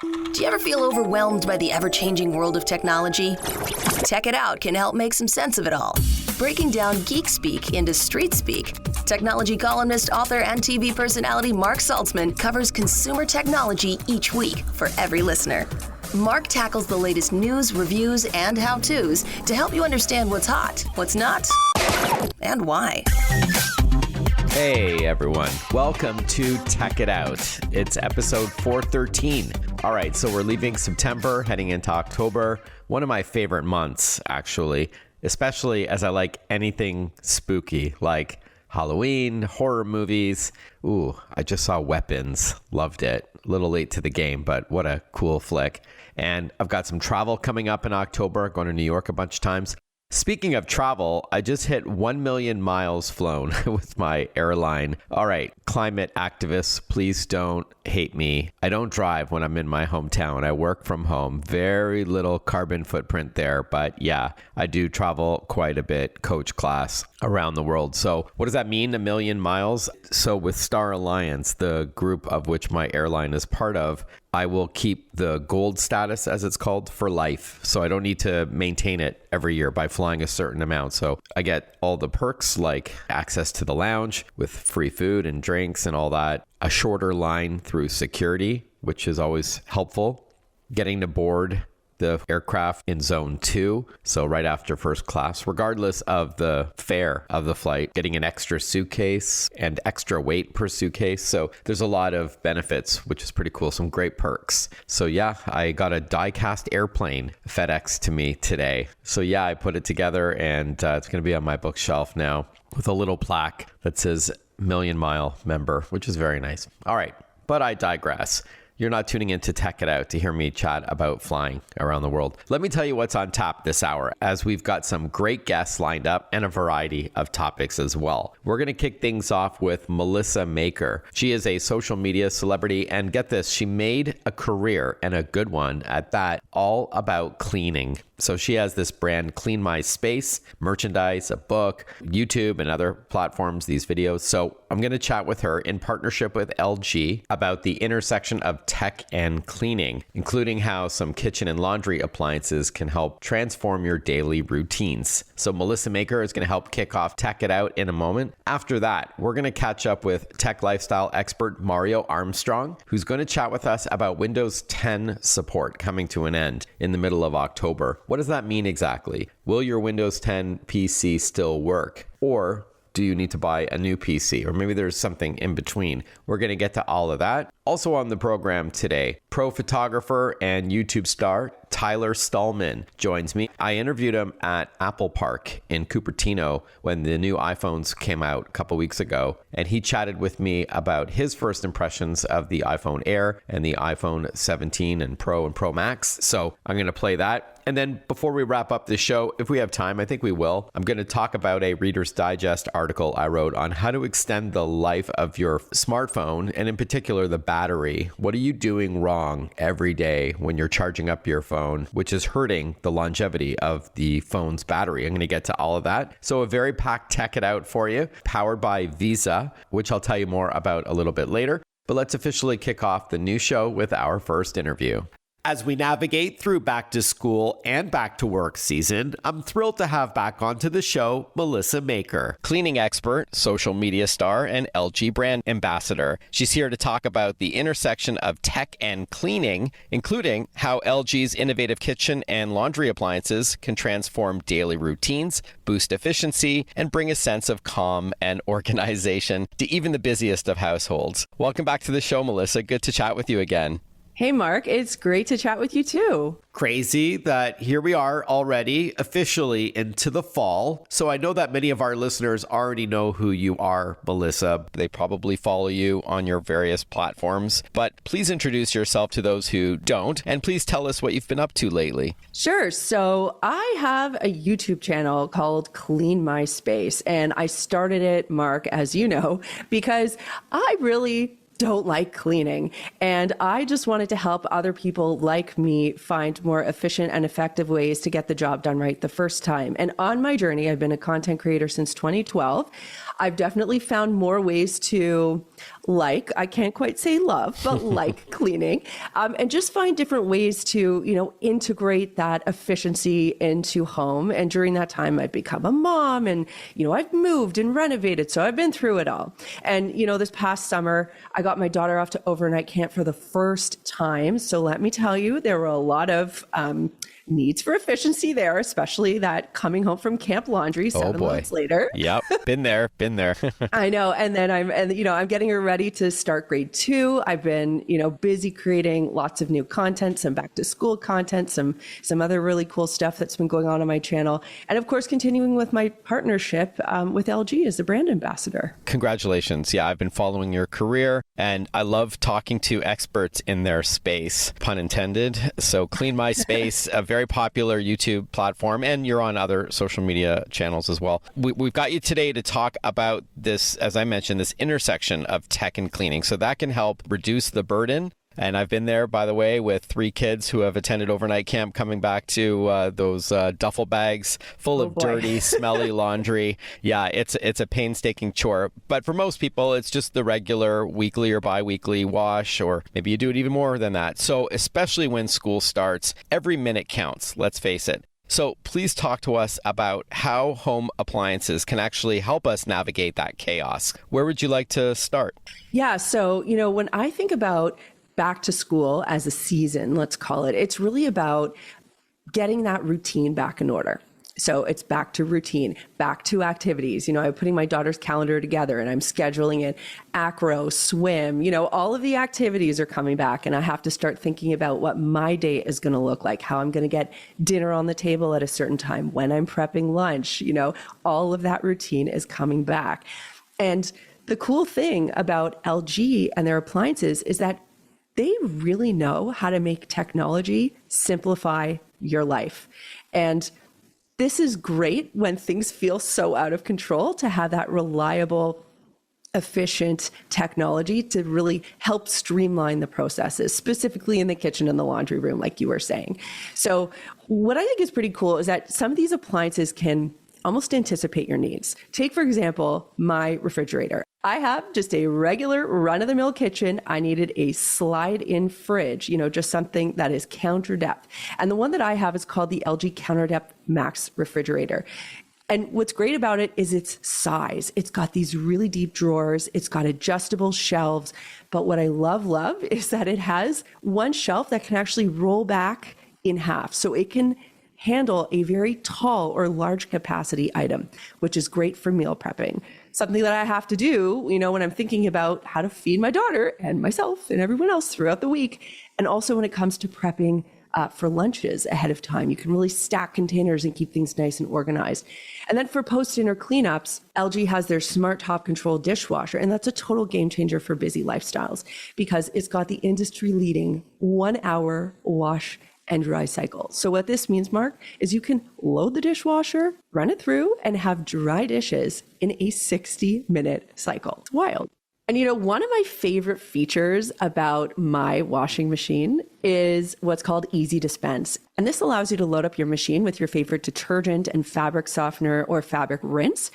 Do you ever feel overwhelmed by the ever-changing world of technology? Tech It Out can help make some sense of it all. Breaking down geek speak into street speak, technology columnist, author, and TV personality Mark Saltzman covers consumer technology each week for every listener. Mark tackles the latest news, reviews, and how-tos to help you understand what's hot, what's not, and why. Hey everyone, welcome to Tech It Out. It's episode 413. All right, so we're leaving September, heading into October. One of my favorite months, actually, especially as I like anything spooky, like Halloween, horror movies. Ooh, I just saw Weapons. Loved it. A little late to the game, but what a cool flick. And I've got some travel coming up in October, going to New York a bunch of times. Speaking of travel, I just hit 1 million miles flown with my airline. All right, climate activists, please don't hate me. I don't drive when I'm in my hometown. I work from home. Very little carbon footprint there. But yeah, I do travel quite a bit, coach class around the world. So what does that mean, 1 million miles? So with Star Alliance, the group of which my airline is part of, I will keep the gold status, as it's called, for life. So I don't need to maintain it every year by flying a certain amount. So I get all the perks like access to the lounge with free food and drinks and all that. A shorter line through security, which is always helpful. Getting to board the aircraft in zone 2, so right after first class, regardless of the fare of the flight, getting an extra suitcase and extra weight per suitcase. So there's a lot of benefits, which is pretty cool. Some great perks. So yeah, I got a die-cast airplane FedEx to me today. So yeah, I put it together and it's going to be on my bookshelf now with a little plaque that says Million Mile Member, which is very nice. All right, but I digress. You're not tuning in to Tech It Out to hear me chat about flying around the world. Let me tell you what's on tap this hour, as we've got some great guests lined up and a variety of topics as well. We're going to kick things off with Melissa Maker. She is a social media celebrity, and get this, she made a career, and a good one at that, all about cleaning. So she has this brand, Clean My Space, merchandise, a book, YouTube, and other platforms, these videos. So I'm going to chat with her in partnership with LG about the intersection of tech and cleaning, including how some kitchen and laundry appliances can help transform your daily routines. So Melissa Maker is going to help kick off Tech It Out in a moment. After that, we're going to catch up with tech lifestyle expert Mario Armstrong, who's going to chat with us about Windows 10 support coming to an end in the middle of October. What does that mean exactly? Will your Windows 10 PC still work? Or do you need to buy a new PC? Or maybe there's something in between. We're going to get to all of that. Also on the program today, pro photographer and YouTube star Tyler Stallman joins me. I interviewed him at Apple Park in Cupertino when the new iPhones came out a couple weeks ago. And he chatted with me about his first impressions of the iPhone Air and the iPhone 17 and Pro Max. So I'm going to play that. And then before we wrap up the show, if we have time, I think we will, I'm going to talk about a Reader's Digest article I wrote on how to extend the life of your smartphone, and in particular, the battery. What are you doing wrong every day when you're charging up your phone, which is hurting the longevity of the phone's battery? I'm going to get to all of that. So a very packed Tech It Out for you, powered by Visa, which I'll tell you more about a little bit later. But let's officially kick off the new show with our first interview. As we navigate through back to school and back to work season, I'm thrilled to have back onto the show Melissa Maker, cleaning expert, social media star, and LG brand ambassador. She's here to talk about the intersection of tech and cleaning, including how LG's innovative kitchen and laundry appliances can transform daily routines, boost efficiency, and bring a sense of calm and organization to even the busiest of households. Welcome back to the show, Melissa. Good to chat with you again. Hey, Mark, it's great to chat with you too. Crazy that here we are already officially into the fall. So I know that many of our listeners already know who you are, Melissa. They probably follow you on your various platforms, but please introduce yourself to those who don't, and please tell us what you've been up to lately. Sure. So I have a YouTube channel called Clean My Space, and I started it, Mark, as you know, because I really don't like cleaning. And I just wanted to help other people like me find more efficient and effective ways to get the job done right the first time. And on my journey, I've been a content creator since 2012. I've definitely found more ways to like, I can't quite say love, but like cleaning, and just find different ways to, integrate that efficiency into home. And during that time, I've become a mom and, I've moved and renovated. So I've been through it all. And, this past summer, I got my daughter off to overnight camp for the first time. So let me tell you, there were a lot of needs for efficiency there, especially that coming home from camp laundry 7 months later. Yep. Been there. I know. And then I'm getting her ready to start grade 2. I've been, busy creating lots of new content, some back to school content, some other really cool stuff that's been going on my channel. And of course, continuing with my partnership with LG as the brand ambassador. Congratulations. Yeah, I've been following your career and I love talking to experts in their space, pun intended. So Clean My Space, a very popular YouTube platform, and you're on other social media channels as well. We've got you today to talk about this, as I mentioned, this intersection of tech and cleaning. So that can help reduce the burden. And I've been there, by the way, with 3 kids who have attended overnight camp, coming back to those duffel bags full of dirty, smelly laundry. Yeah, it's a painstaking chore. But for most people, it's just the regular weekly or bi-weekly wash, or maybe you do it even more than that. So especially when school starts, every minute counts, let's face it. So please talk to us about how home appliances can actually help us navigate that chaos. Where would you like to start? Yeah, so, when I think about back to school as a season, let's call it, it's really about getting that routine back in order. So it's back to routine, back to activities. I'm putting my daughter's calendar together and I'm scheduling it, acro, swim, all of the activities are coming back, and I have to start thinking about what my day is going to look like, how I'm going to get dinner on the table at a certain time, when I'm prepping lunch, all of that routine is coming back. And the cool thing about LG and their appliances is that they really know how to make technology simplify your life. And this is great when things feel so out of control, to have that reliable, efficient technology to really help streamline the processes, specifically in the kitchen and the laundry room, like you were saying. So what I think is pretty cool is that some of these appliances can almost anticipate your needs. Take, for example, my refrigerator. I have just a regular run-of-the-mill kitchen. I needed a slide-in fridge, just something that is counter depth. And the one that I have is called the LG Counter Depth Max refrigerator. And what's great about it is its size. It's got these really deep drawers. It's got adjustable shelves. But what I love is that it has one shelf that can actually roll back in half. So it can handle a very tall or large capacity item, which is great for meal prepping. Something that I have to do, when I'm thinking about how to feed my daughter and myself and everyone else throughout the week. And also when it comes to prepping for lunches ahead of time, you can really stack containers and keep things nice and organized. And then for post-dinner cleanups, LG has their smart top control dishwasher. And that's a total game changer for busy lifestyles because it's got the industry leading 1-hour wash and dry cycle. So what this means, Mark, is you can load the dishwasher, run it through, and have dry dishes in a 60-minute cycle. It's wild. And one of my favorite features about my washing machine is what's called Easy Dispense. And this allows you to load up your machine with your favorite detergent and fabric softener or fabric rinse.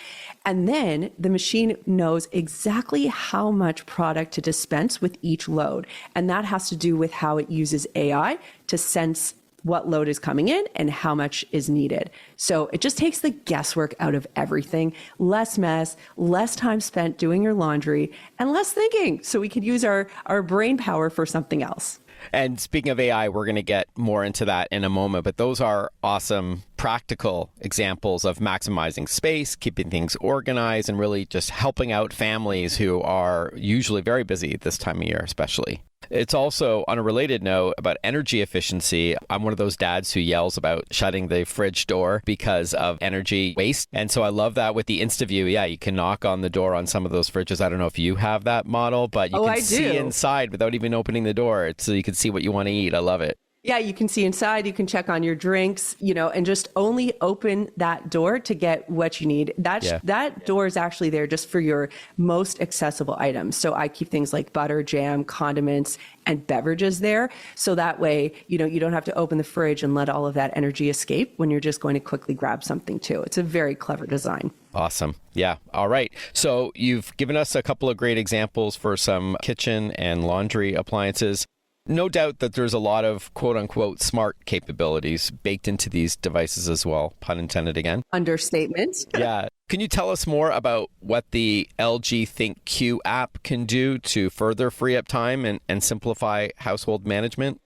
And then the machine knows exactly how much product to dispense with each load. And that has to do with how it uses AI to sense what load is coming in and how much is needed. So it just takes the guesswork out of everything. Less mess, less time spent doing your laundry, and less thinking. So we could use our brain power for something else. And speaking of AI, we're going to get more into that in a moment, but those are awesome practical examples of maximizing space, keeping things organized, and really just helping out families who are usually very busy this time of year, especially. It's also, on a related note, about energy efficiency. I'm one of those dads who yells about shutting the fridge door because of energy waste. And so I love that with the InstaView. Yeah, you can knock on the door on some of those fridges. I don't know if you have that model, but you can see inside without even opening the door. So you can see what you want to eat. I love it. Yeah, you can see inside, you can check on your drinks, and just only open that door to get what you need. That door is actually there just for your most accessible items. So I keep things like butter, jam, condiments, and beverages there. So that way, you don't have to open the fridge and let all of that energy escape when you're just going to quickly grab something too. It's a very clever design. Awesome. Yeah. All right. So you've given us a couple of great examples for some kitchen and laundry appliances. No doubt that there's a lot of quote unquote smart capabilities baked into these devices as well. Pun intended again. Understatement. Yeah. Can you tell us more about what the LG Think Q app can do to further free up time and simplify household management?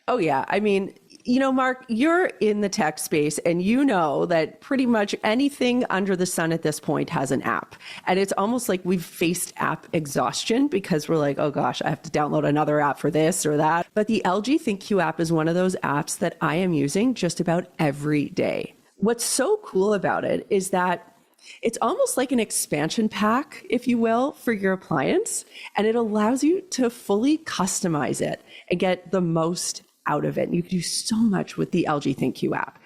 Oh, yeah. I mean, Mark, you're in the tech space and you know that pretty much anything under the sun at this point has an app. And it's almost like we've faced app exhaustion because we're like, oh gosh, I have to download another app for this or that. But the LG Think Q app is one of those apps that I am using just about every day. What's so cool about it is that it's almost like an expansion pack, if you will, for your appliance. And it allows you to fully customize it and get the most out of it. And you can do so much with the LG Think Q app.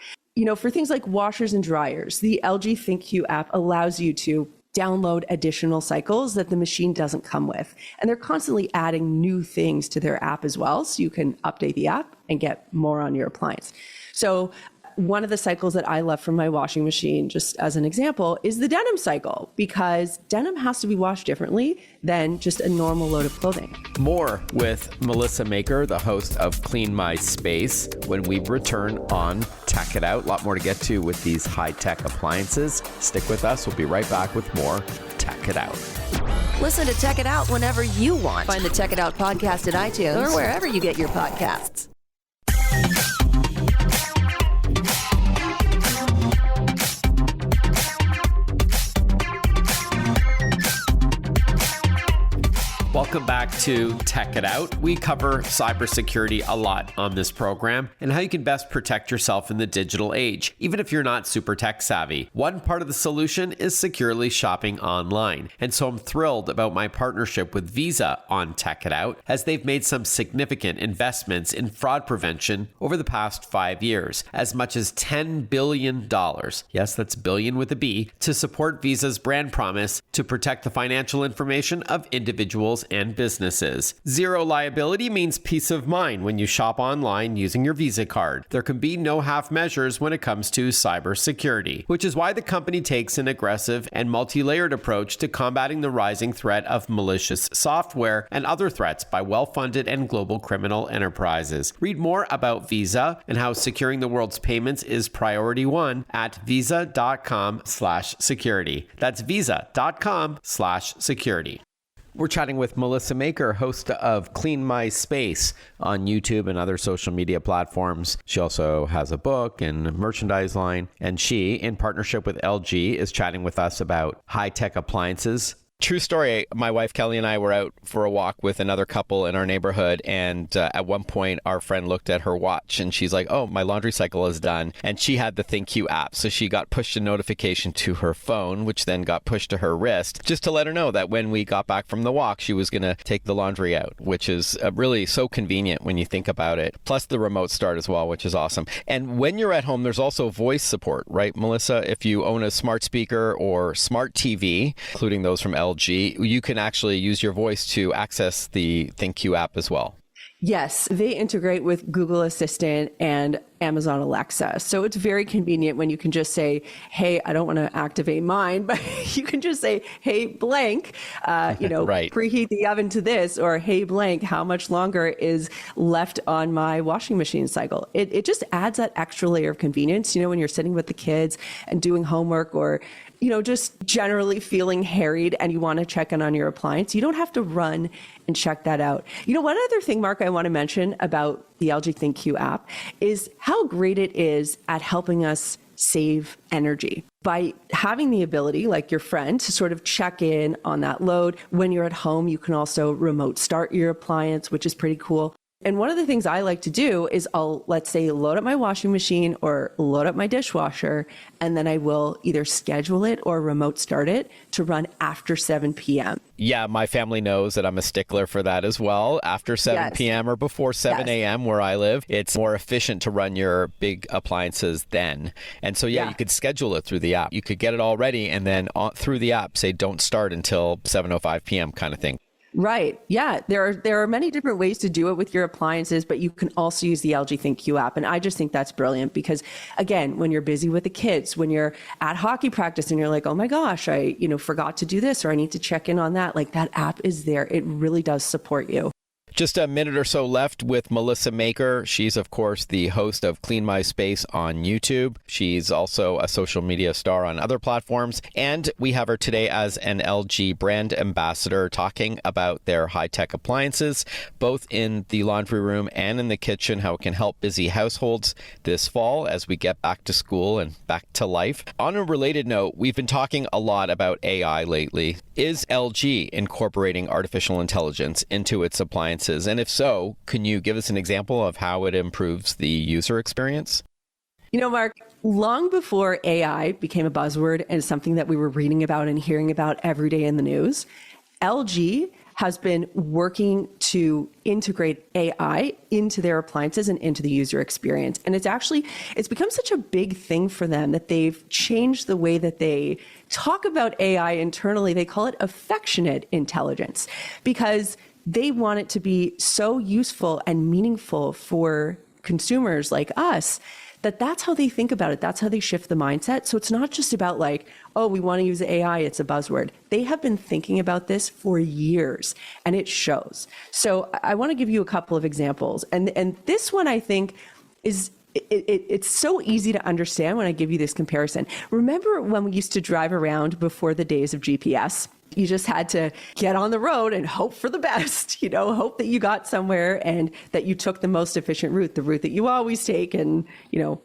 For things like washers and dryers, the LG Think Q app allows you to download additional cycles that the machine doesn't come with. And they're constantly adding new things to their app as well. So you can update the app and get more on your appliance. So one of the cycles that I love from my washing machine, just as an example, is the denim cycle, because denim has to be washed differently than just a normal load of clothing. More with Melissa Maker, the host of Clean My Space, when we return on Tech It Out. A lot more to get to with these high-tech appliances. Stick with us. We'll be right back with more Tech It Out. Listen to Tech It Out whenever you want. Find the Tech It Out podcast at iTunes or wherever you get your podcasts. Welcome back to Tech It Out. We cover cybersecurity a lot on this program and how you can best protect yourself in the digital age, even if you're not super tech savvy. One part of the solution is securely shopping online. And so I'm thrilled about my partnership with Visa on Tech It Out, as they've made some significant investments in fraud prevention over the past 5 years, as much as $10 billion. Yes, that's billion with a B, to support Visa's brand promise to protect the financial information of individuals and businesses. Zero liability means peace of mind when you shop online using your Visa card. There can be no half measures when it comes to cybersecurity, which is why the company takes an aggressive and multi-layered approach to combating the rising threat of malicious software and other threats by well-funded and global criminal enterprises. Read more about Visa and how securing the world's payments is priority one at visa.com/security. That's visa.com/security. We're chatting with Melissa Maker, host of Clean My Space on YouTube and other social media platforms. She also has a book and merchandise line, and she, in partnership with LG, is chatting with us about high-tech appliances. True story, my wife Kelly and I were out for a walk with another couple in our neighborhood, and at one point our friend looked at her watch and she's like, oh, my laundry cycle is done. And she had the ThinkQ app, so she got pushed a notification to her phone, which then got pushed to her wrist, just to let her know that when we got back from the walk, she was going to take the laundry out, which is really so convenient when you think about it. Plus the remote start as well, which is awesome. And when you're at home, there's also voice support, right, Melissa? If you own a smart speaker or smart TV, including those from LG, you can actually use your voice to access the ThinkQ app as well. Yes, they integrate with Google Assistant and Amazon Alexa. So it's very convenient when you can just say, hey, I don't want to activate mine, but you can just say, hey, blank, right. Preheat the oven to this, or hey, blank, how much longer is left on my washing machine cycle? It just adds that extra layer of convenience, when you're sitting with the kids and doing homework, or just generally feeling harried and you want to check in on your appliance, you don't have to run and check that out. One other thing, Mark, I want to mention about the LG ThinkQ app is how great it is at helping us save energy by having the ability, like your friend, to sort of check in on that load. When you're at home, you can also remote start your appliance, which is pretty cool. And one of the things I like to do is I'll, let's say, load up my washing machine or load up my dishwasher, and then I will either schedule it or remote start it to run after 7 p.m. Yeah, my family knows that I'm a stickler for that as well. After 7 p.m. or before 7 a.m. where I live, it's more efficient to run your big appliances then. And so, you could schedule it through the app. You could get it all ready and then through the app say don't start until 7:05 p.m. kind of thing. Right. Yeah. There are many different ways to do it with your appliances, but you can also use the LG ThinQ app. And I just think that's brilliant because, again, when you're busy with the kids, when you're at hockey practice and you're like, oh my gosh, I forgot to do this or I need to check in on that. Like that app is there. It really does support you. Just a minute or so left with Melissa Maker. She's, of course, the host of Clean My Space on YouTube. She's also a social media star on other platforms. And we have her today as an LG brand ambassador talking about their high-tech appliances, both in the laundry room and in the kitchen, how it can help busy households this fall as we get back to school and back to life. On a related note, we've been talking a lot about AI lately. Is LG incorporating artificial intelligence into its appliances? And if so, can you give us an example of how it improves the user experience? Mark, long before AI became a buzzword and something that we were reading about and hearing about every day in the news, LG has been working to integrate AI into their appliances and into the user experience. And it's become such a big thing for them that they've changed the way that they talk about AI internally. They call it affectionate intelligence because they want it to be so useful and meaningful for consumers like us that's how they think about it. That's how they shift the mindset. So it's not just about like, oh, we want to use AI, it's a buzzword. They have been thinking about this for years and it shows. So I want to give you a couple of examples. And this one I think is it's so easy to understand when I give you this comparison. Remember when we used to drive around before the days of GPS? You just had to get on the road and hope for the best, hope that you got somewhere and that you took the most efficient route, the route that you always take, and,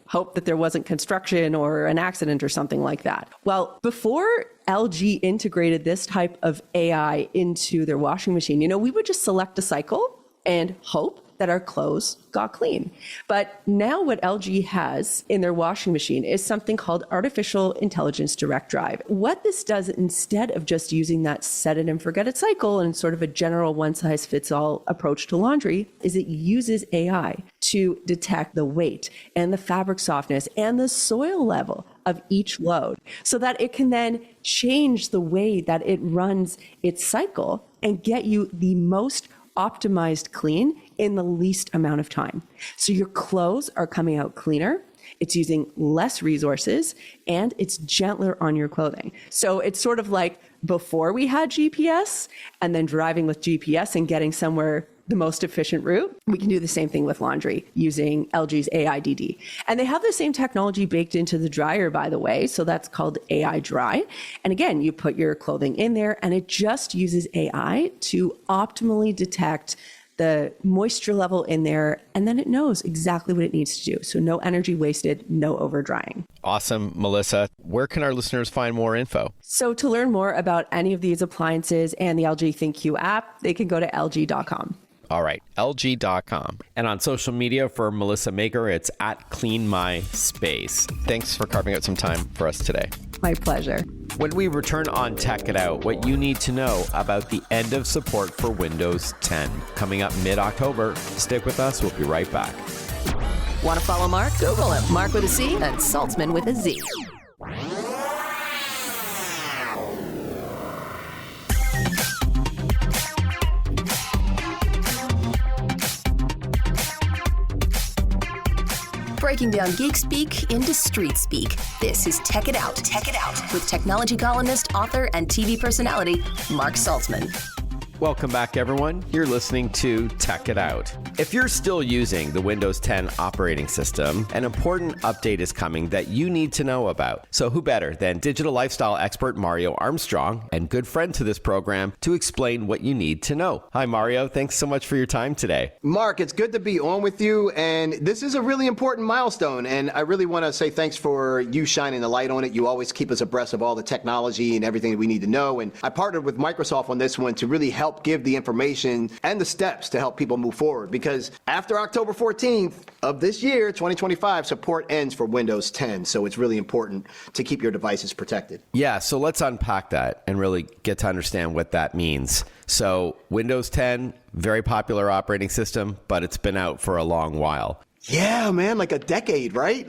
hope that there wasn't construction or an accident or something like that. Well, before LG integrated this type of AI into their washing machine, we would just select a cycle and hope that our clothes got clean. But now what LG has in their washing machine is something called artificial intelligence direct drive. What this does, instead of just using that set it and forget it cycle and sort of a general one size fits all approach to laundry, is it uses AI to detect the weight and the fabric softness and the soil level of each load so that it can then change the way that it runs its cycle and get you the most optimized clean in the least amount of time. So your clothes are coming out cleaner, it's using less resources, and it's gentler on your clothing. So it's sort of like before we had GPS and then driving with GPS and getting somewhere the most efficient route. We can do the same thing with laundry using LG's AIDD. And they have the same technology baked into the dryer, by the way. So that's called AI Dry. And again, you put your clothing in there and it just uses AI to optimally detect the moisture level in there, and then it knows exactly what it needs to do. So no energy wasted, no over drying. Awesome, Melissa. Where can our listeners find more info? So to learn more about any of these appliances and the LG ThinQ app, they can go to lg.com. All right, lg.com. And on social media for Melissa Maker, it's at Clean My Space. Thanks for carving out some time for us today. My pleasure. When we return on Tech It Out, what you need to know about the end of support for Windows 10. Coming up mid-October. Stick with us. We'll be right back. Want to follow Mark? Google him. Mark with a C and Saltzman with a Z. Breaking down geek speak into street speak. This is Tech It Out. Tech It Out with technology columnist, author, and TV personality Mark Saltzman. Welcome back, everyone. You're listening to Tech It Out. If you're still using the Windows 10 operating system, an important update is coming that you need to know about. So who better than digital lifestyle expert Mario Armstrong, and good friend to this program, to explain what you need to know. Hi, Mario. Thanks so much for your time today. Mark, it's good to be on with you, and this is a really important milestone, and I really want to say thanks for you shining the light on it. You always keep us abreast of all the technology and everything that we need to know, and I partnered with Microsoft on this one to really help give the information and the steps to help people move forward, because after October 14th of this year, 2025, support ends for Windows 10, so it's really important to keep your devices protected. Yeah, so let's unpack that and really get to understand what that means. So Windows 10, very popular operating system, but it's been out for a long while. Yeah, man, like a decade, right?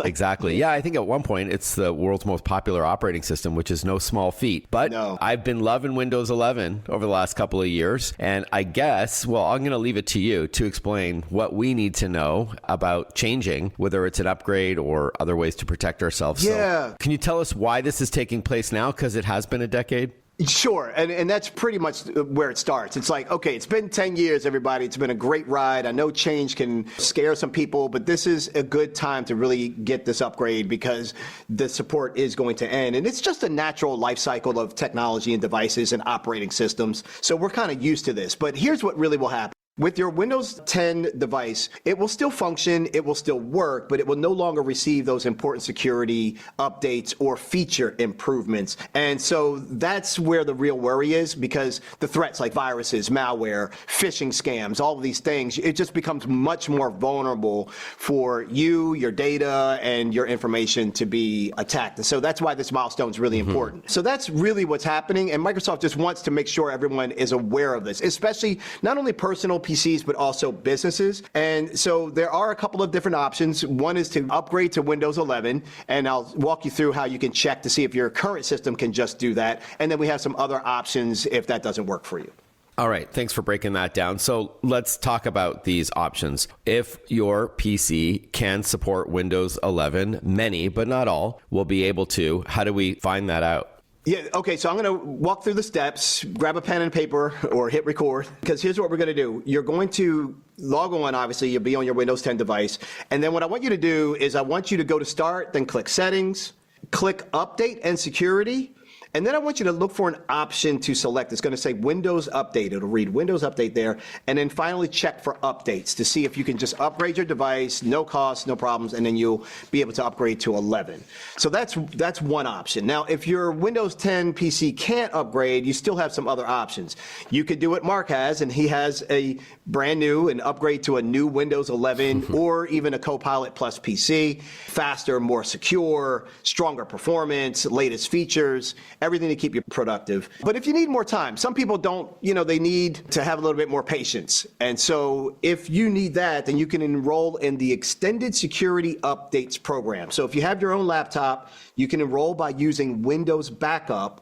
Exactly. Yeah, I think at one point it's the world's most popular operating system, which is no small feat. But No. I've been loving Windows 11 over the last couple of years. And I guess, well, I'm going to leave it to you to explain what we need to know about changing, whether it's an upgrade or other ways to protect ourselves. Yeah. So, can you tell us why this is taking place now? Because it has been a decade. Sure, and that's pretty much where it starts. It's like, okay, it's been 10 years, everybody. It's been a great ride. I know change can scare some people, but this is a good time to really get this upgrade because the support is going to end. And it's just a natural life cycle of technology and devices and operating systems. So we're kind of used to this. But here's what really will happen. With your Windows 10 device, it will still function, it will still work, but it will no longer receive those important security updates or feature improvements. And so that's where the real worry is, because the threats like viruses, malware, phishing scams, all of these things, it just becomes much more vulnerable for you, your data, and your information to be attacked. And so that's why this milestone is really important. So that's really what's happening, and Microsoft just wants to make sure everyone is aware of this, especially not only personal PCs, but also businesses. And so there are a couple of different options. One is to upgrade to Windows 11, and I'll walk you through how you can check to see if your current system can just do that. And then we have some other options if that doesn't work for you. All right. Thanks for breaking that down. So let's talk about these options. If your PC can support Windows 11, many, but not all, will be able to. How do we find that out? Yeah, okay, so I'm going to walk through the steps, grab a pen and paper, or hit record, because here's what we're going to do. You're going to log on, obviously, you'll be on your Windows 10 device, and then what I want you to do is I want you to go to Start, then click Settings, click Update and Security, and then I want you to look for an option to select. It's going to say Windows Update. It'll read Windows Update there. And then finally check for updates to see if you can just upgrade your device, no cost, no problems, and then you'll be able to upgrade to 11. So that's one option. Now, if your Windows 10 PC can't upgrade, you still have some other options. You could do what Mark has, and he has a brand new and upgrade to a new Windows 11 or even a Copilot Plus PC, faster, more secure, stronger performance, latest features, everything to keep you productive. But if you need more time, some people don't, they need to have a little bit more patience. And so if you need that, then you can enroll in the Extended Security Updates program. So if you have your own laptop, you can enroll by using Windows Backup,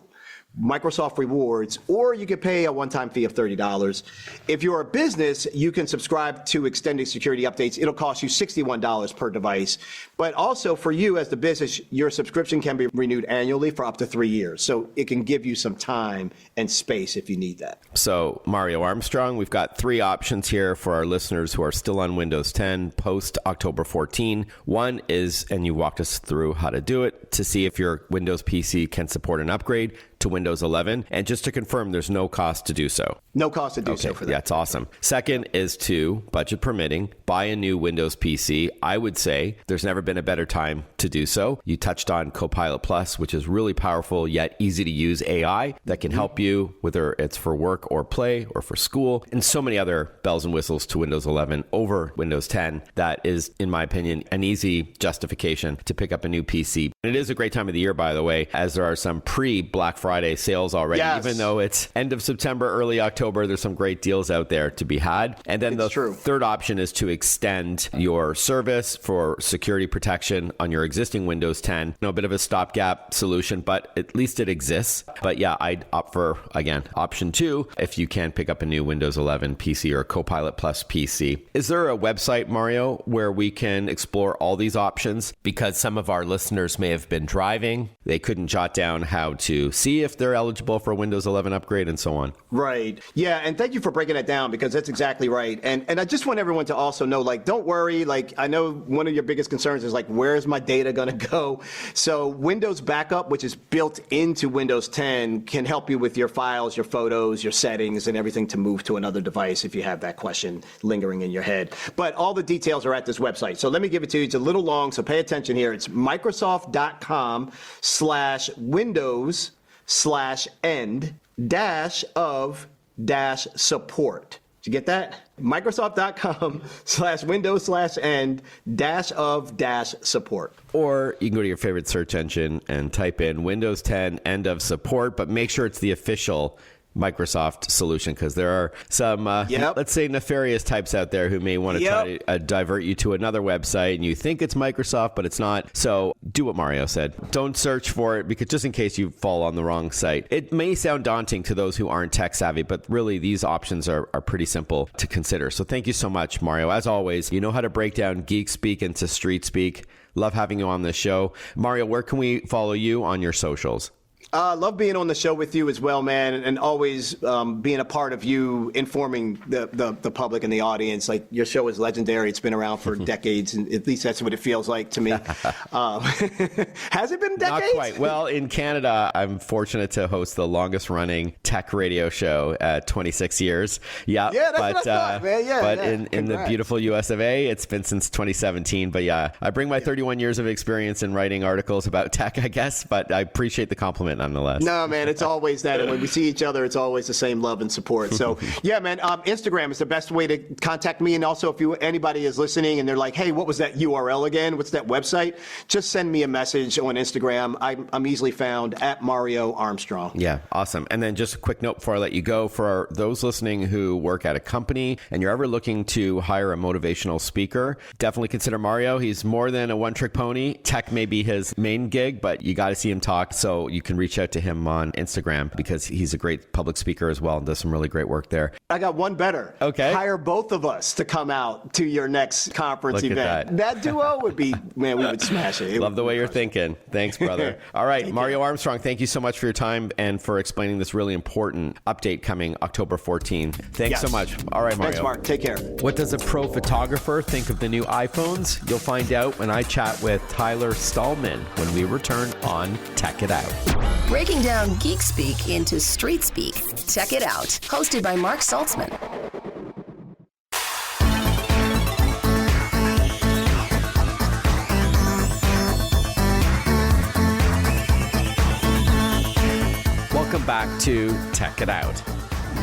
Microsoft Rewards, or you could pay a one-time fee of $30. If you're a business, you can subscribe to Extended Security Updates. It'll cost you $61 per device. But also for you as the business, your subscription can be renewed annually for up to 3 years. So it can give you some time and space if you need that. So Mario Armstrong, we've got 3 options here for our listeners who are still on Windows 10 post October 14. One is, and you walked us through how to do it, to see if your Windows PC can support an upgrade to Windows 11. And just to confirm, there's no cost to do so. No cost to do so for that. Yeah, it's awesome. Second is to, budget permitting, buy a new Windows PC. I would say there's never been a better time to do so. You touched on Copilot Plus, which is really powerful yet easy to use AI that can help you, whether it's for work or play or for school, and so many other bells and whistles to Windows 11 over Windows 10. That is, in my opinion, an easy justification to pick up a new PC. And it is a great time of the year, by the way, as there are some pre-Black Friday sales already. Yes. Even though it's end of September, early October, there's some great deals out there to be had. And then third option is to extend your service for security protection on your existing Windows 10. A bit of a stopgap solution, but at least it exists. But yeah, I'd opt for, again, option 2, if you can pick up a new Windows 11 PC or Copilot Plus PC. Is there a website, Mario, where we can explore all these options? Because some of our listeners may have been driving. They couldn't jot down how to see if they're eligible for a Windows 11 upgrade and so on. Right. Yeah. And thank you for breaking that down, because that's exactly right. And I just want everyone to also know, don't worry. I know one of your biggest concerns is where's my data going to go? So Windows Backup, which is built into Windows 10, can help you with your files, your photos, your settings, and everything to move to another device if you have that question lingering in your head. But all the details are at this website. So let me give it to you. It's a little long, so pay attention here. It's Microsoft.com/Windows/end-of-support. Did you get that? Microsoft.com/Windows/end-of-support. Or you can go to your favorite search engine and type in Windows 10 end of support, but make sure it's the official Microsoft solution, because there are some, let's say, nefarious types out there who may want to try to divert you to another website, and you think it's Microsoft, but it's not. So do what Mario said. Don't search for it, because just in case you fall on the wrong site. It may sound daunting to those who aren't tech savvy, but really these options are pretty simple to consider. So thank you so much, Mario. As always, you know how to break down geek speak into street speak. Love having you on the show. Mario, where can we follow you on your socials? Love being on the show with you as well, man, and always being a part of you informing the public and the audience. Like, your show is legendary. It's been around for decades, and at least that's what it feels like to me. Has it been decades? Not quite. Well, in Canada, I'm fortunate to host the longest running tech radio show at 26 years. Yeah, that's what I thought, man. But in the beautiful US of A, it's been since 2017. But yeah, I bring my 31 years of experience in writing articles about tech, I guess, but I appreciate the compliment nonetheless. No, man, it's always that. And when we see each other, it's always the same love and support. So, yeah, man, Instagram is the best way to contact me. And also, if anybody is listening and they're like, hey, what was that URL again? What's that website? Just send me a message on Instagram. I'm easily found at Mario Armstrong. Yeah, awesome. And then just a quick note before I let you go, for those listening who work at a company and you're ever looking to hire a motivational speaker, definitely consider Mario. He's more than a one-trick pony. Tech may be his main gig, but you got to see him talk. So you can reach out to him on Instagram, because he's a great public speaker as well and does some really great work there. I got one better. Okay. Hire both of us to come out to your next conference Look event. at That duo would be, man, we would smash it. Love the way you're thinking. Thanks, brother. All right, Mario Armstrong, thank you so much for your time and for explaining this really important update coming October 14. Thanks so much. All right, Mario. Thanks, Mark. Take care. What does a pro photographer think of the new iPhones? You'll find out when I chat with Tyler Stallman when we return on Tech It Out. Breaking down geek speak into street speak. Check it out. Hosted by Mark Saltzman. Welcome back to Tech It Out.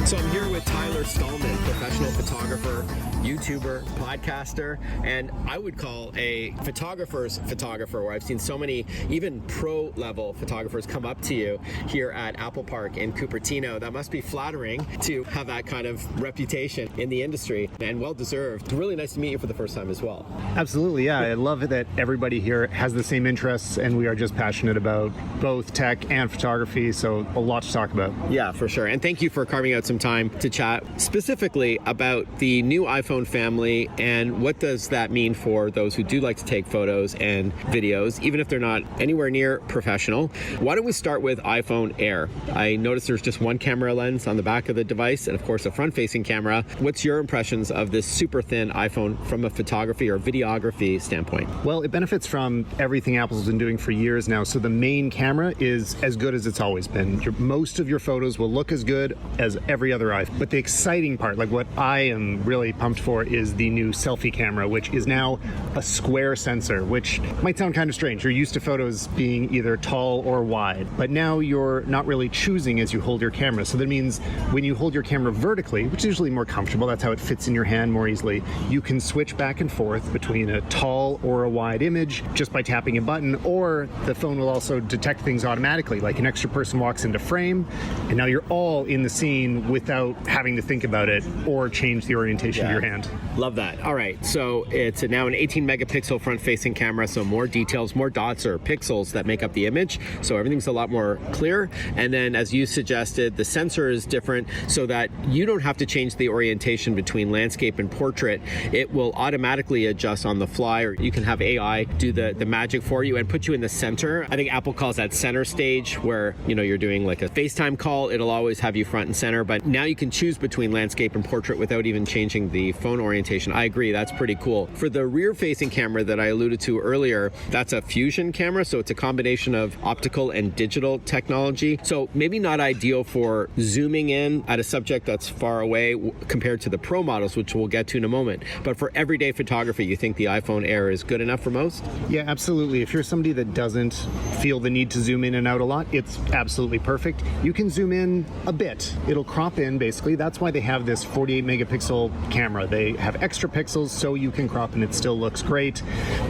So I'm here with Tyler Stallman, professional photographer, YouTuber, podcaster, and I would call a photographer's photographer, where I've seen so many, even pro-level photographers come up to you here at Apple Park in Cupertino. That must be flattering to have that kind of reputation in the industry, and well-deserved. It's really nice to meet you for the first time as well. Absolutely, yeah. I love it that everybody here has the same interests, and we are just passionate about both tech and photography, so a lot to talk about. Yeah, for sure. And thank you for carving out some time to chat specifically about the new iPhone family and what does that mean for those who do like to take photos and videos, even if they're not anywhere near professional. Why don't we start with iPhone Air? I noticed there's just one camera lens on the back of the device and, of course, a front-facing camera. What's your impressions of this super thin iPhone from a photography or videography standpoint? Well, it benefits from everything Apple's been doing for years now. So the main camera is as good as it's always been. Most of your photos will look as good as every other iPhone. But the exciting part, like what I am really pumped for, is the new selfie camera, which is now a square sensor, which might sound kind of strange. You're used to photos being either tall or wide, but now you're not really choosing as you hold your camera. So that means when you hold your camera vertically, which is usually more comfortable, that's how it fits in your hand more easily, you can switch back and forth between a tall or a wide image just by tapping a button, or the phone will also detect things automatically, like an extra person walks into frame, and now you're all in the scene without having to think about it or change the orientation of your hand. Love that. All right, so it's now an 18 megapixel front-facing camera, so more details, more dots or pixels that make up the image, so everything's a lot more clear. And then, as you suggested, the sensor is different so that you don't have to change the orientation between landscape and portrait. It will automatically adjust on the fly, or you can have AI do the magic for you and put you in the center. I think Apple calls that center stage, where you're doing like a FaceTime call. It'll always have you front and center, but now you can choose between landscape and portrait without even changing the phone orientation. I agree, that's pretty cool. For the rear-facing camera that I alluded to earlier, that's a fusion camera, so it's a combination of optical and digital technology. So maybe not ideal for zooming in at a subject that's far away compared to the Pro models, which we'll get to in a moment. But for everyday photography, you think the iPhone Air is good enough for most? Yeah, absolutely. If you're somebody that doesn't feel the need to zoom in and out a lot, it's absolutely perfect. You can zoom in a bit. It'll crop in, basically. That's why they have this 48 megapixel camera. They have extra pixels so you can crop and it still looks great,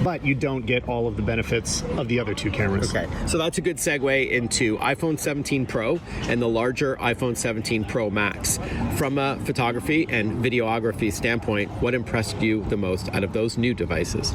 but you don't get all of the benefits of the other two cameras. Okay, so that's a good segue into iPhone 17 Pro and the larger iPhone 17 Pro Max. From a photography and videography standpoint, what impressed you the most out of those new devices?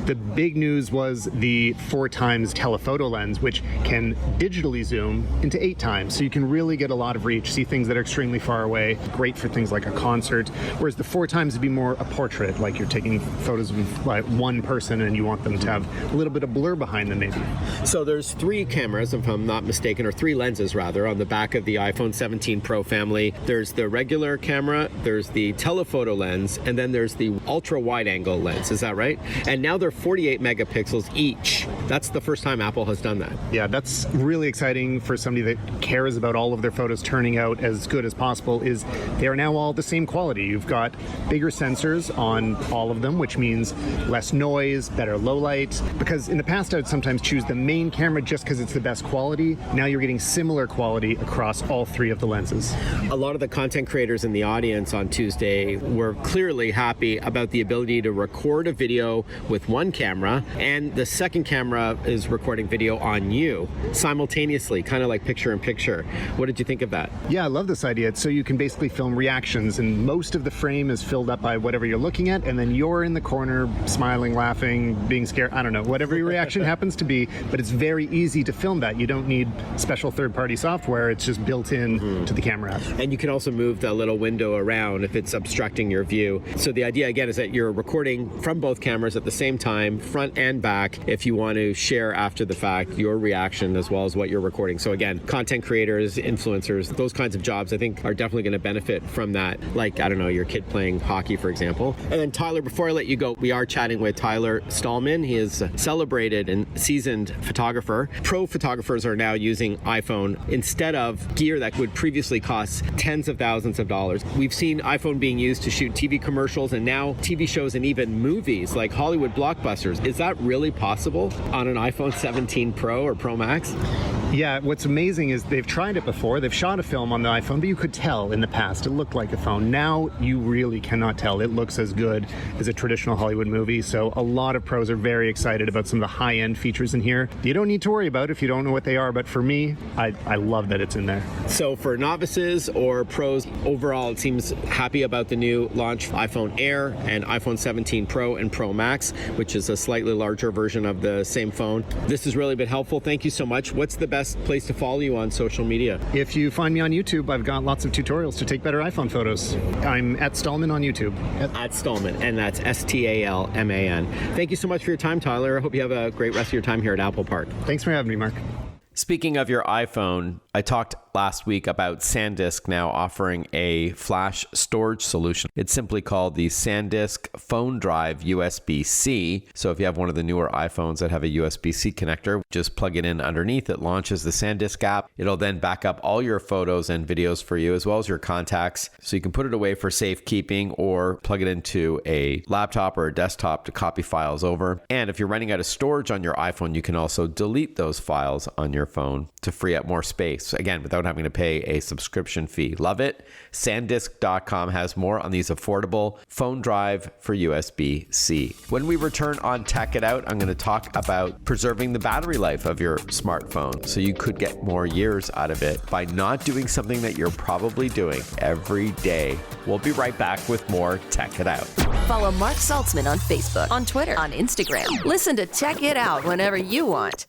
The big news was the 4x telephoto lens, which can digitally zoom into 8x. So you can really get a lot of reach, see things that are extremely far away, great for things like a concert. Whereas the 4x would be more a portrait, like you're taking photos of like one person and you want them to have a little bit of blur behind them maybe. So there's three cameras, if I'm not mistaken, or three lenses rather, on the back of the iPhone 17 Pro family. There's the regular camera, there's the telephoto lens, and then there's the ultra wide angle lens. Is that right? And now they're 48 megapixels each. That's the first time Apple has done that. Yeah, that's really exciting for somebody that cares about all of their photos turning out as good as possible. Is they are now all the same quality. You've got bigger sensors on all of them, which means less noise, better low light. Because in the past, I would sometimes choose the main camera just because it's the best quality. Now you're getting similar quality across all three of the lenses. A lot of the content creators in the audience on Tuesday were clearly happy about the ability to record a video with one camera, and the second camera is recording video on you simultaneously, kind of like picture in picture. What did you think of that? Yeah, I love this idea. So you can basically film reactions, and most of the frame is filled up by whatever you're looking at, and then you're in the corner smiling, laughing, being scared, I don't know, whatever your reaction happens to be, but it's very easy to film that. You don't need special third-party software. It's just built in to the camera app. And you can also move the little window around if it's obstructing your view. So the idea, again, is that you're recording from both cameras at the same time, front and back, if you want to share after the fact your reaction as well as what you're recording. So again, content creators, influencers, those kinds of jobs, I think, are definitely going to benefit from that. Like, I don't know, your kid playing hockey, for example. And then Tyler, before I let you go, we are chatting with Tyler Stallman. He is a celebrated and seasoned photographer. Pro photographers are now using iPhone instead of gear that would previously cost tens of thousands of dollars. We've seen iPhone being used to shoot TV commercials and now TV shows and even movies like Hollywood blockbusters. Is that really possible on an iPhone 17 Pro or Pro Max? Yeah, what's amazing is they've tried it before. They've shot a film on the iPhone, but you could tell in the past it looked like a phone. Now you really cannot tell. It looks as good as a traditional Hollywood movie. So a lot of pros are very excited about some of the high-end features in here. You don't need to worry about if you don't know what they are, but for me, I love that it's in there. So for novices or pros, overall it seems happy about the new launch iPhone Air and iPhone 17 Pro and Pro Max, which is a slightly larger version of the same phone. This has really been helpful. Thank you so much. What's the best place to follow you on social media? If you find me on YouTube, I've got lots of tutorials to take better iPhone photos. I'm at Stallman on YouTube. At Stallman, and that's Stalman. Thank you so much for your time, Tyler. I hope you have a great rest of your time here at Apple Park. Thanks for having me, Mark. Speaking of your iPhone, I talked last week about Sandisk now offering a flash storage solution. It's simply called the Sandisk Phone Drive USB-C. So if you have one of the newer iPhones that have a USB-C connector, just plug it in underneath. It launches the Sandisk app. It'll then back up all your photos and videos for you, as well as your contacts. So you can put it away for safekeeping or plug it into a laptop or a desktop to copy files over. And if you're running out of storage on your iPhone, you can also delete those files on your phone to free up more space, again, without having to pay a subscription fee. Love it. Sandisk.com has more on these affordable phone drive for USB-C. When we return on Tech It Out, I'm going to talk about preserving the battery life of your smartphone so you could get more years out of it by not doing something that you're probably doing every day. We'll be right back with more Tech It Out. Follow Mark Saltzman on Facebook, on Twitter, on Instagram. Listen to Tech It Out whenever you want.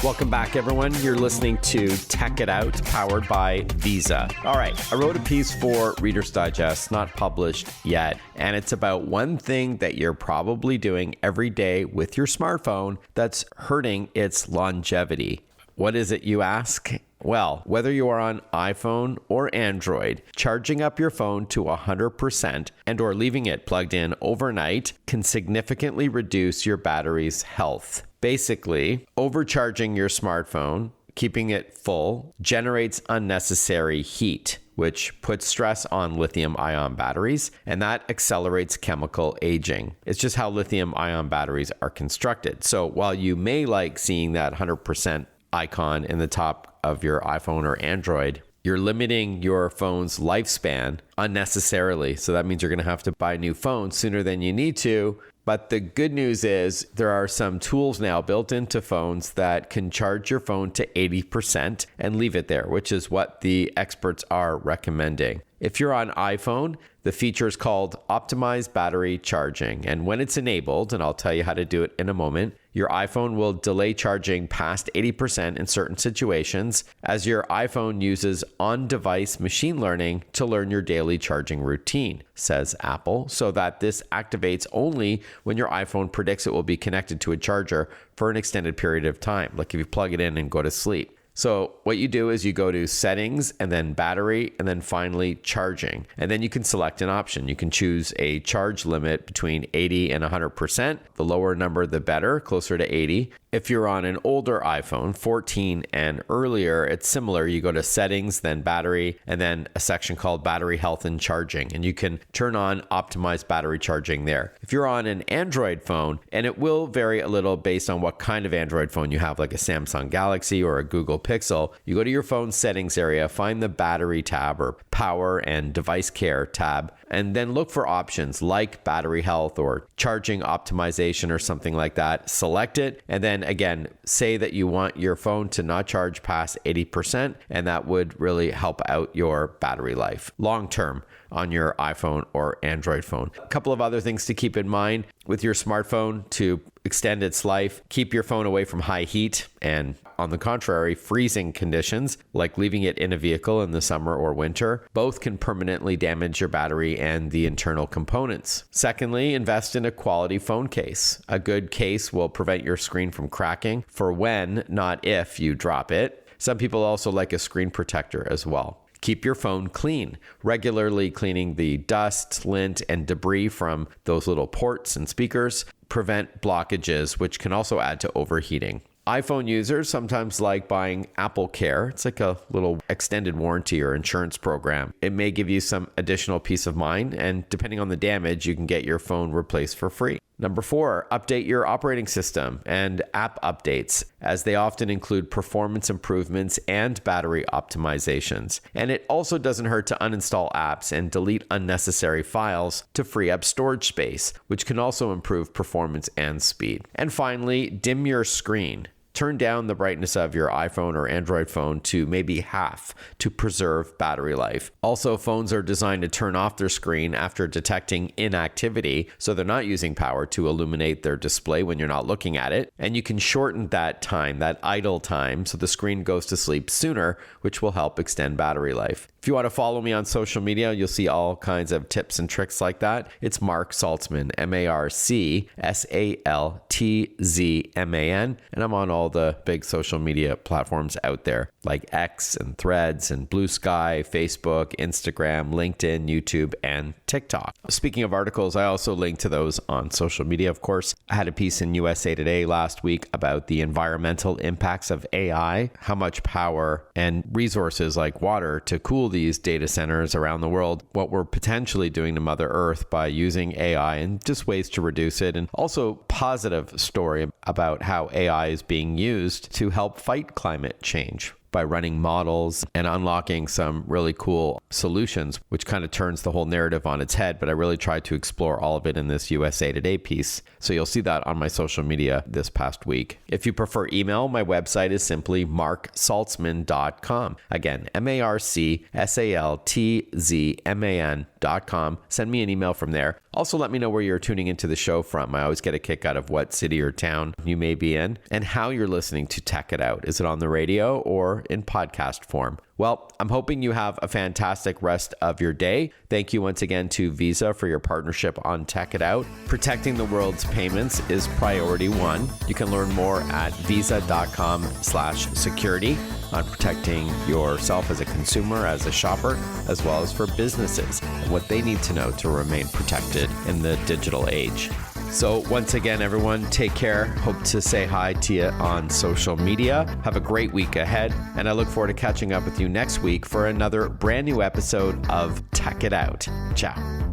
Welcome back, everyone. You're listening to Tech It Out, powered by Visa. All right, I wrote a piece for Reader's Digest, not published yet, and it's about one thing that you're probably doing every day with your smartphone that's hurting its longevity. What is it, you ask? Well, whether you are on iPhone or Android, charging up your phone to 100% and or leaving it plugged in overnight can significantly reduce your battery's health. Basically, overcharging your smartphone, keeping it full, generates unnecessary heat. which puts stress on lithium-ion batteries, and that accelerates chemical aging. It's just how lithium-ion batteries are constructed. So while you may like seeing that 100% icon in the top of your iPhone or Android, you're limiting your phone's lifespan unnecessarily. So that means you're going to have to buy a new phone sooner than you need to. But the good news is there are some tools now built into phones that can charge your phone to 80% and leave it there, which is what the experts are recommending. If you're on iPhone, the feature is called optimized battery charging. And when it's enabled, and I'll tell you how to do it in a moment, your iPhone will delay charging past 80% in certain situations as your iPhone uses on-device machine learning to learn your daily charging routine, says Apple, so that this activates only when your iPhone predicts it will be connected to a charger for an extended period of time, like if you plug it in and go to sleep. So what you do is you go to settings and then battery and then finally charging. And then you can select an option. You can choose a charge limit between 80 and 100%. The lower number, the better, closer to 80. If you're on an older iPhone, 14 and earlier, it's similar. You go to settings, then battery, and then a section called battery health and charging. And you can turn on optimized battery charging there. If you're on an Android phone, and it will vary a little based on what kind of Android phone you have, like a Samsung Galaxy or a Google Pixel, you go to your phone settings area, find the battery tab or power and device care tab, and then look for options like battery health or charging optimization or something like that. Select it, and then again, say that you want your phone to not charge past 80%, and that would really help out your battery life long term on your iPhone or Android phone. A couple of other things to keep in mind with your smartphone to extend its life: keep your phone away from high heat and, on the contrary, freezing conditions, like leaving it in a vehicle in the summer or winter. Both can permanently damage your battery and the internal components. Secondly, invest in a quality phone case. A good case will prevent your screen from cracking for when, not if, you drop it. Some people also like a screen protector as well. Keep your phone clean, regularly cleaning the dust, lint, and debris from those little ports and speakers. Prevent blockages, which can also add to overheating. iPhone users sometimes like buying Apple Care. It's like a little extended warranty or insurance program. It may give you some additional peace of mind, and depending on the damage, you can get your phone replaced for free. Number 4, update your operating system and app updates, as they often include performance improvements and battery optimizations. And it also doesn't hurt to uninstall apps and delete unnecessary files to free up storage space, which can also improve performance and speed. And finally, dim your screen. Turn down the brightness of your iPhone or Android phone to maybe half to preserve battery life. Also, phones are designed to turn off their screen after detecting inactivity, so they're not using power to illuminate their display when you're not looking at it. And you can shorten that time, that idle time, so the screen goes to sleep sooner, which will help extend battery life. If you want to follow me on social media, you'll see all kinds of tips and tricks like that. It's Mark Saltzman, MarcSaltzman, and I'm on all the big social media platforms out there, like X and Threads and Blue Sky, Facebook, Instagram, LinkedIn, YouTube, and TikTok. Speaking of articles, I also link to those on social media, of course. I had a piece in USA Today last week about the environmental impacts of AI, how much power and resources like water to cool these data centers around the world, what we're potentially doing to Mother Earth by using AI, and just ways to reduce it. And also positive story about how AI is being used to help fight climate change by running models and unlocking some really cool solutions, which kind of turns the whole narrative on its head. But I really tried to explore all of it in this USA Today piece. So you'll see that on my social media this past week. If you prefer email, my website is simply marksaltzman.com. Again, MarkSaltzman.com. Send me an email from there. Also, let me know where you're tuning into the show from. I always get a kick out of what city or town you may be in and how you're listening to Tech It Out. Is it on the radio or in podcast form? Well, I'm hoping you have a fantastic rest of your day. Thank you once again to Visa for your partnership on Tech It Out. Protecting the world's payments is priority one. You can learn more at visa.com/security on protecting yourself as a consumer, as a shopper, as well as for businesses and what they need to know to remain protected in the digital age. So once again, everyone, take care. Hope to say hi to you on social media. Have a great week ahead. And I look forward to catching up with you next week for another brand new episode of Tech It Out. Ciao.